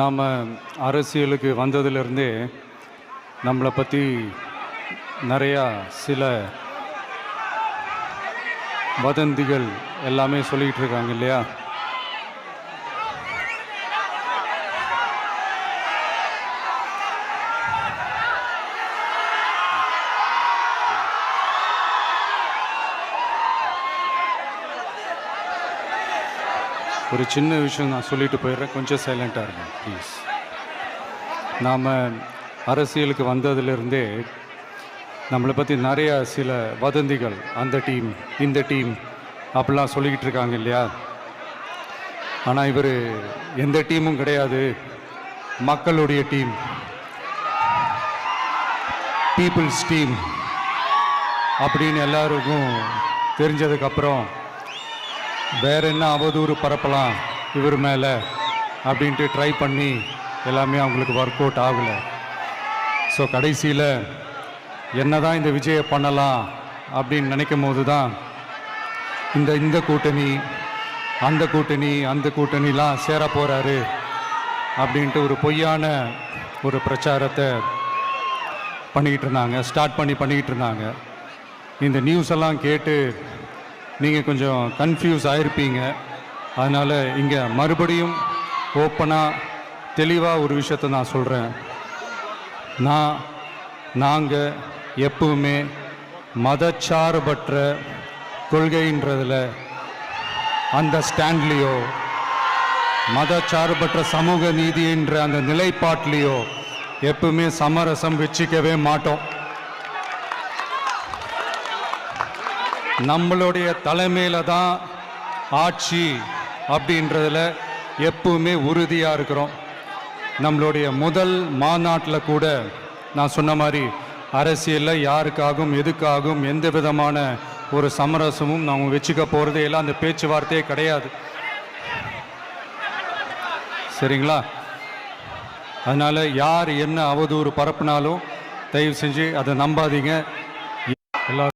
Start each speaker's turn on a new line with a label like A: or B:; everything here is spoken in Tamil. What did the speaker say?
A: நாம் அரசியலுக்கு வந்ததிலிருந்தே நம்மளை பற்றி நிறையா சில வதந்திகள் எல்லாமே சொல்லிகிட்டு இருக்காங்க இல்லையா? ஒரு சின்ன விஷயம் நான் சொல்லிட்டு போயிடுறேன், கொஞ்சம் சைலண்ட்டாக இருங்க ப்ளீஸ். நாம் அரசியலுக்கு வந்ததுலேருந்தே நம்மளை பற்றி நிறையா சில வதந்திகள், அந்த டீம் இந்த டீம் அப்படிலாம் சொல்லிக்கிட்டு இருக்காங்க இல்லையா? ஆனால் இவர் எந்த டீமும் கிடையாது, மக்களுடைய டீம், பீப்புள்ஸ் டீம் அப்படின்னு எல்லாருக்கும் தெரிஞ்சதுக்கப்புறம் வேற என்ன அவதூறு பரப்பலாம் இவர் மேலே அப்படின்ட்டு ட்ரை பண்ணி எல்லாமே அவங்களுக்கு ஒர்க் அவுட் ஆகலை. ஸோ கடைசியில் என்ன தான் இந்த விஜயை பண்ணலாம் அப்படின்னு நினைக்கும் போது தான் இந்த கூட்டணி அந்த கூட்டணிலாம் சேர போகிறாரு அப்படின்ட்டு ஒரு பொய்யான ஒரு பிரச்சாரத்தை பண்ணிக்கிட்டு இருந்தாங்க. இந்த நியூஸ் எல்லாம் கேட்டு நீங்கள் கொஞ்சம் கன்ஃபியூஸ் ஆகிருப்பீங்க. அதனால் இங்கே மறுபடியும் ஓப்பனாக தெளிவாக ஒரு விஷயத்தை நான் சொல்கிறேன். நாங்கள் எப்பவுமே மதச்சார்பற்ற கொள்கைன்றதில், அந்த ஸ்டாண்ட்லேயோ, மதச்சார்பற்ற சமூக நீதின்ற அந்த நிலைப்பாட்டிலையோ எப்பவுமே சமரசம் வச்சுக்கவே மாட்டோம். நம்மளுடைய தலைமையில் தான் ஆட்சி அப்படின்றதில் எப்பவுமே உறுதியாக இருக்கிறோம். நம்மளுடைய முதல் மாநாட்டில் கூட நான் சொன்ன மாதிரி அரசியலில் யாருக்காகவும் எதுக்காகவும் எந்த விதமான ஒரு சமரசமும் நாம் வச்சுக்க போகிறதே எல்லாம் அந்த பேச்சுவார்த்தையே கிடையாது. சரிங்களா? அதனால் யார் என்ன அவதூறு பரப்புனாலும் தயவு செஞ்சு அதை நம்பாதீங்க. எல்லா